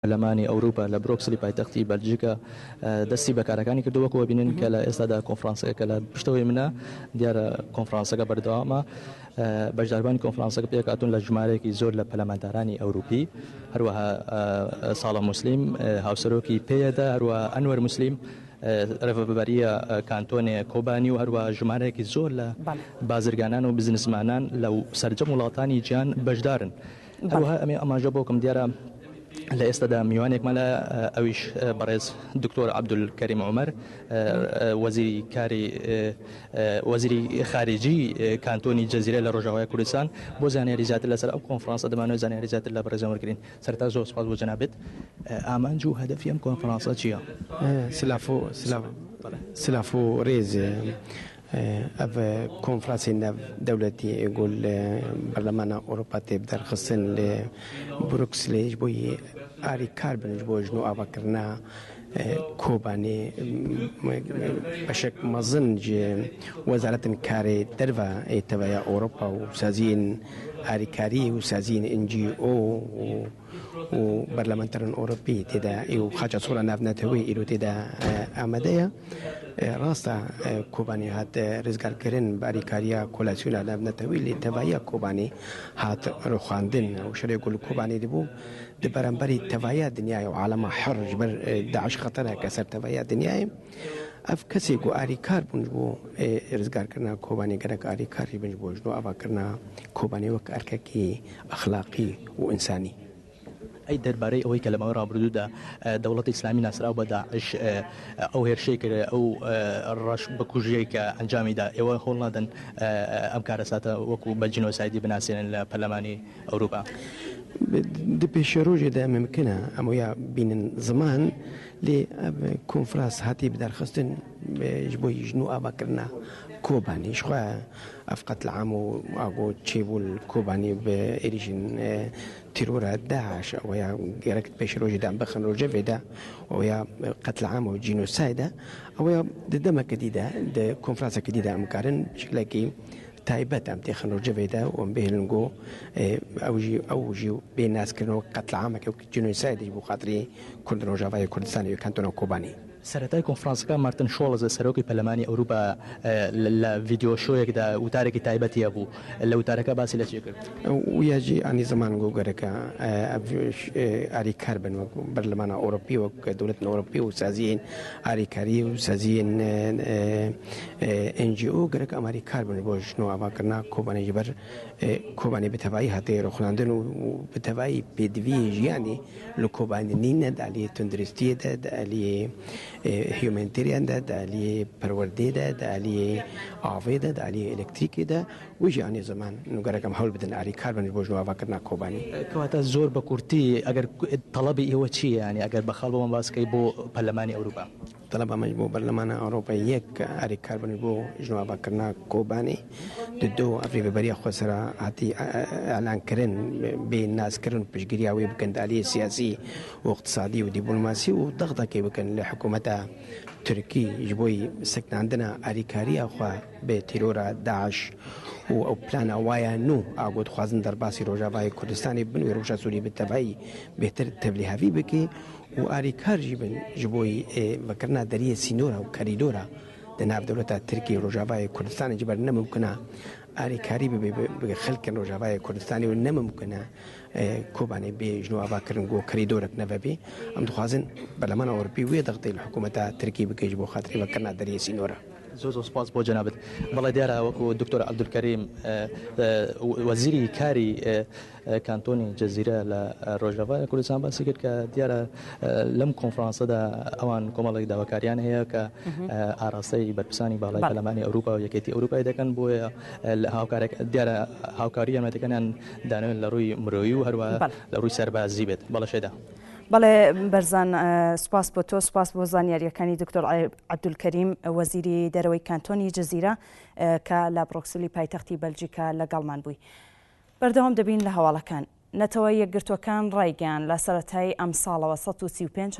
پەرلەمانی ئەوروپا لە برۆکسلی پایتەختی بەلجیکا دەستی بەکارەکانی کردووەکەوە بینن کە لە ئێستادا کۆنفرانسەکە لە پشتەوەی منە دیارە کۆنفرانسەکە بەردەوامە. بەشداربانی کۆنفرانسەکە پێکاتون لە ژمارەیەکی زۆر لە پەرلەمانتارانی ئەوروپی، هەروەها ساڵح موسلیم هاوسەرۆکی پێیەدا، هەروەها ئەنوەر موسلیم ڕێبەربەریە کانتۆنێ کۆبانی و هەروەها ژمارەیەکی زۆر لە بازرگانان و بزنسمانان لەو سەرجەم وڵاتانی گیان بەشدارن. هەروەها ئەمێ ئەماژە بۆکەم دیارە لە ئێستادا میوانێکمە لە ئەویش بەڕێز دکتۆر عەبدولکەریم عومەر وەزیری خارجی کانتۆنی جەزیرە لە ڕۆژاوای کوردستان بۆ زانیاری زیاتر لەسەر ئەو کۆنفرانسە دەمانەوێت زانیاری زیاتر لە بەڕێزەوە وەرگرین. سەرەتا زۆر سوپاس بۆ جەنابێت. ئامانج و هەدەفی ئەم کۆنفرانسە چییە؟ سلافو رێز ئەڤ کۆنفرانسی ناو دەوڵەتی ئێگۆل بەرلەمانە ئەوروپا تێبدەرخستن لە بروکسلێش بۆی ئاری کار بنش بۆ ژن و ئاواکردنا کۆبانێ بەشێک مەزن وەزارەتن کارێ دەرڤە ئێتەوەیە ئەوروپا و سازین ئاریکاری و سازین NGO و بەرلەمانتەرن ئەوروپی تێدا و خاچە سوورە ناونەتەوەی ئیرۆ تێدا ئامادەیە. ڕاستە کۆبانی هات ڕێزگارکردن باریکاریە کۆلاسیۆنە ناونەتەوەی لێ تەوایە کۆبانی هات ڕۆخواندن و شەرێک گوڵ کۆبانی دەبوو دە بەرامبەری تەوایە دنیای و عالەمە حڕ بەر داعش خەتەرە کە سەر تەوایە دنیای ئەف کەسێک و ئاریکار بوونج بۆ ڕزگارکردنا کۆبانی گەرەک ئاریکاری بنج بۆ ژن و ئاواکردنا کۆبانی وەک ئەرکێکی ئەخلاقی و ئینسانی. ئەی دەربارەی ئەوەی کە لە ماوەی ڕابردوودا دەوڵەتی ئیسلامی ناسراو بە داعش ئەو هێرشەی کرد ئەو ڕەش بەکوژەیە کە ئەنجامیدا، ئێوە هەوڵ نادەن ئەم کارەساتە وەکو بە جینۆسایدی بناسیێنن لە پەرلەمانی ئەوروپا؟ di pêşe rojê de mümkün e em ya bînin ziman lê ev konferans hatî bi derxistin ji bo jin û avakirina Kobanî ji xwe ev qetlîam û ago çêbûl Kobanî bi êrîjin terora Daeş ew ya gerek pêşe rojê de em bixin rojevê de ew ya qetlîam û jînosayde ew ya di demekê dîde di konferansekê dîde em karin şeklekî تایبەت ئەم تێخن ڕۆژەوێدا وم بێنن گۆ ئەوژی و بێ ناسکردنەوە قەتلعامەکە و جنۆسایدی بۆ خاتری کورد ڕۆژاوای کوردستانی و کانتۆنە کۆبانی. سەرەتای کۆنفرانسەکە مارتن شۆڵز سەرۆکی پەرلەمانی ئەوروپا لە ڤیدیۆ شۆیەکدا وتارێکی تایبەتیە بوو لە وتارەکە باسی لە چی کرد؟ ویاجی ئانی زمان گۆگەرەکە ئاریکار بن وەک بەرلەمانە ئەوروپی وەک دەوڵەتن ئەوروپی و سازیین ئاریکاری و سازیین NGO گەرەک ئەماری کار بن بۆ ژن و ئاواکردنا کۆبانێکی بەر کۆبانی بەتەوایی هاتێ ڕۆخناندن و بەتەوایی پێدوی ژیانی لە کۆبانی نینە دالی تندرستیەدا دالی هیومانیتریاندا دالی پەروەردەیەدا دالی ئاڤێدا دالی ئەلکتریکیدا وژیانی زمان نوگەرەکەم هەوڵ بدەن ئاریکار بن بۆ ژن و ئاواکردنا کۆبانی. کەواتە زۆر بە کورتی ئەگەر تەڵەبی ئێوە چییە؟ ینی ئەگەر بەخاڵ بۆمان باسکەی بۆ پەرلەمانی ئەوروپا طلب ئەمەش بۆ بەرلەمانە ئەوروپا یەک ئاریکار بن بۆ ژن و ئاواکردنا کۆبانی دو ئەفری بەبەریە خۆسەرە هاتی ئەلانکردن بێ ناسکردن پشتگیریاوی بکەن دالی سیاسی و اقتصادی و دیپلۆماسی و دەغدەکەی بکەن لە حکوومەتە تورکی ji بۆی سەکناندنە ئاریکاریە خوا بێ تیرۆرە داعش و ئەو پلانە وایە نو ئاگۆ دخوازن دەرباسی ڕۆژاوای کوردستانی بنوێ ڕۆژە سووری بتەبایی بهتر تەبلیغاوی بکێ و ئاریکارژی بن ji بۆی بەکردنا دەریە سینۆرە و کەریدۆرە دەناو دەوڵەتە تورکی ڕۆژاوای کوردستانی ji ber nemimkûne ئاریکاری ببێ خەلکن ڕۆژاوای کوردستانی و نەممکنە کۆبانێ بێ ژن و ئاواکردن گۆ کەریدۆرێک نەبەبێ ئەم دخوازن بەرلەمانە ئەوروپی وێ دەغدەی لە حکوومەتە تورکی بکەیت بۆ خاتری بەکردنا دەریە سینۆرە. زۆر سپاس بۆ جەنابەت. بەڵێ دیارە وەکو دکتۆر عەبدولکەریم وەزیری کاری کانتۆنی جەزیرە لە ڕۆژاوای کوردستان باسی کرد کە دیارە لەم کۆنفرانسەدا ئەوان کۆمەڵێک داواکاریان هەیە کە ئاراستەی بەرپرسانی باڵای پەرلەمانی ئەوروپا و یەکێتی ئەوروپای دەکەن بۆیە دیارە هاوکاری ئەمەتەکەنیان دانوێن لە ڕووی مرۆیی و هەروە لە ڕووی سەربازی بێت. بەڵەشێدا بەڵێ بەرزان سوپاس بۆ تۆ، سوپاس بۆ زانیاریەکانی دکتۆر عەبدولکەریم وەزیری دەرەوەی کانتۆنی جەزیرە کە لە برۆکسلی پایتەختی بەلجیکا لەگەڵمان بووی. بەردەوام دەبین لە هەواڵەکان. نەتەوە یەکگرتوەکان ڕایگەیاند لە سەرەتای ئەم ساڵەوە 135